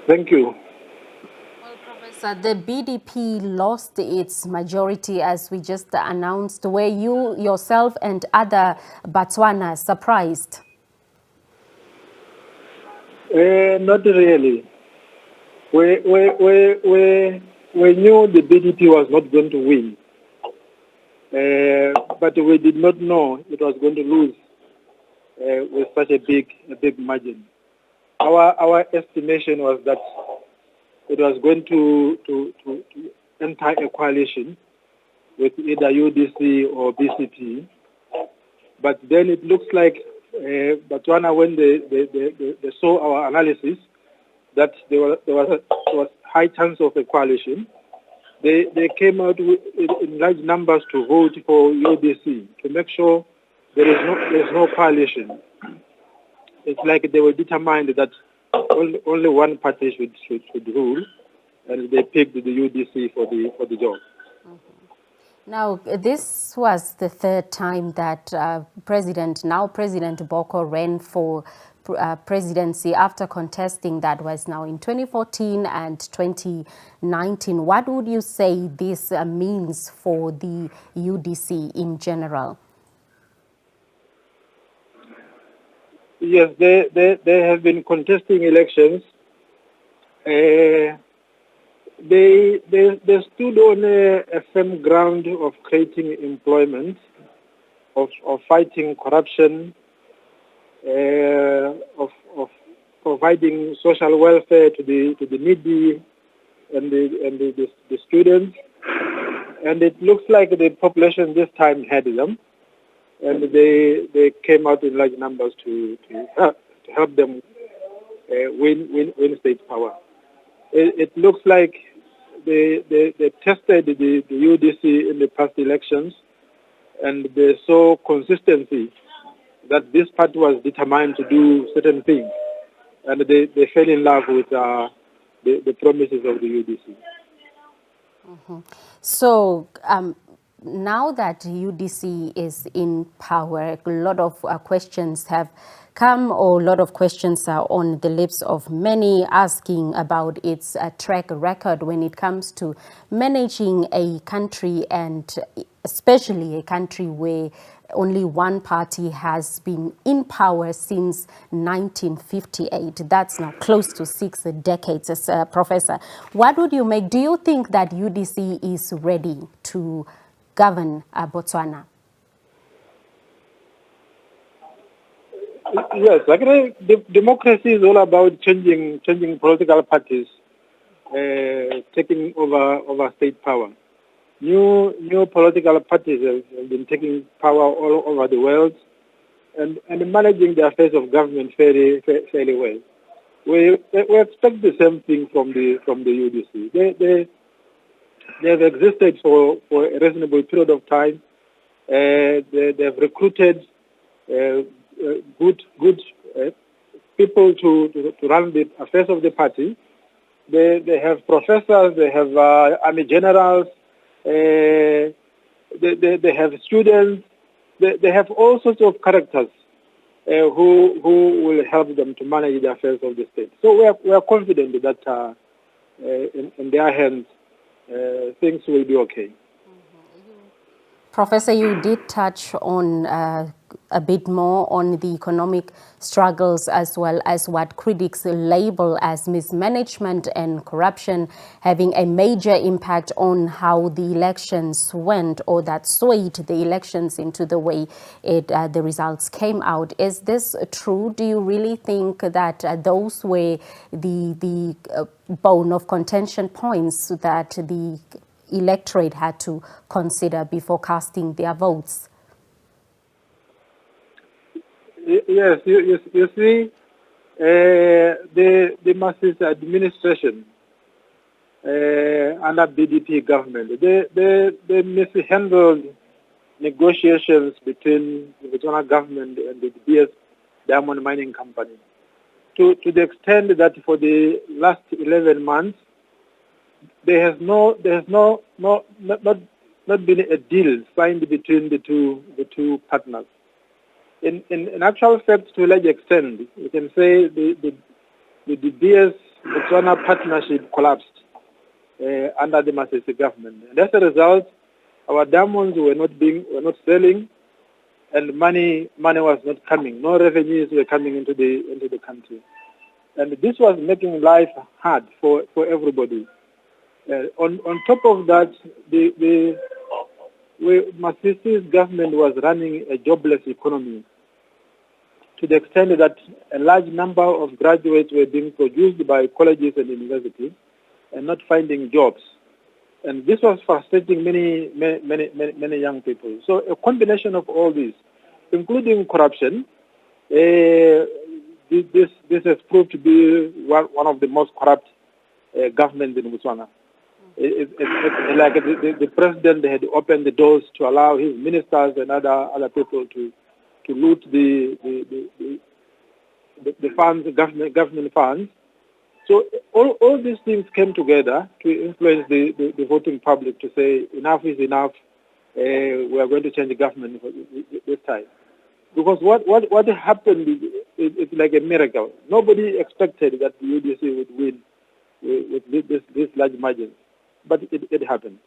Thank you. Well, Professor, the BDP lost its majority as we just announced. Were you yourself and other Botswana surprised? Not really. We knew the BDP was not going to win, but we did not know it was going to lose with such a big margin. Our estimation was that it was going to enter a coalition with either UDC or BCP, but then it looks like Botswana, when they saw our analysis, that there was high chance of a coalition. They came out in large numbers to vote for UDC to make sure there is no coalition. It's like they were determined that only one party should rule, and they picked the UDC for the job. Now, this was the third time that President Boko ran for presidency after contesting. That was now in 2014 and 2019. What would you say this means for the UDC in general? Yes, they have been contesting elections. They stood on a firm ground of creating employment, of fighting corruption, of providing social welfare to the needy and the students. And it looks like the population this time had them, and they came out in large numbers to help them win state power. It looks like they tested the UDC in the past elections, and they saw consistency that this party was determined to do certain things, and they fell in love with the promises of the UDC. Mm-hmm. So now that UDC is in power, a lot of questions have come, or a lot of questions are on the lips of many, asking about its track record when it comes to managing a country, and especially a country where only one party has been in power since 1958. That's now close to 6 decades. Professor, what would you make? Do you think that UDC is ready to govern Botswana? Yes, actually, democracy is all about changing political parties, taking over state power. New political parties have been taking power all over the world, and managing the affairs of government fairly well. We expect the same thing from the UDC. They have existed for a reasonable period of time. They have recruited good people to run the affairs of the party. They have professors, they have army generals, they have students, they have all sorts of characters who will help them to manage the affairs of the state. So we are confident that in their hands things will be okay. Professor, you did touch on a bit more on the economic struggles, as well as what critics label as mismanagement and corruption having a major impact on how the elections went, or that swayed the elections into the way the results came out. Is this true? Do you really think that those were the bone of contention points that the electorate had to consider before casting their votes? Yes, you see, the Masses administration under BDP government, they mishandled negotiations between the Botswana government and the DS Diamond Mining Company to the extent that for the last 11 months, there has not been a deal signed between the two partners. In actual fact, to a large extent, you can say the DS Botswana partnership collapsed under the Masisi government. And as a result, our diamonds were not selling, and money was not coming. No revenues were coming into the country, and this was making life hard for everybody. On top of that, Masisi's government was running a jobless economy, to the extent that a large number of graduates were being produced by colleges and universities and not finding jobs. And this was frustrating many young people. So a combination of all this, including corruption, this has proved to be one of the most corrupt governments in Botswana. Like the president had opened the doors to allow his ministers and other people to loot the funds, government funds. So all these things came together to influence the voting public to say enough is enough. We are going to change the government this time, because what happened is like a miracle. Nobody expected that the UDC would win with this large margin, but it happened.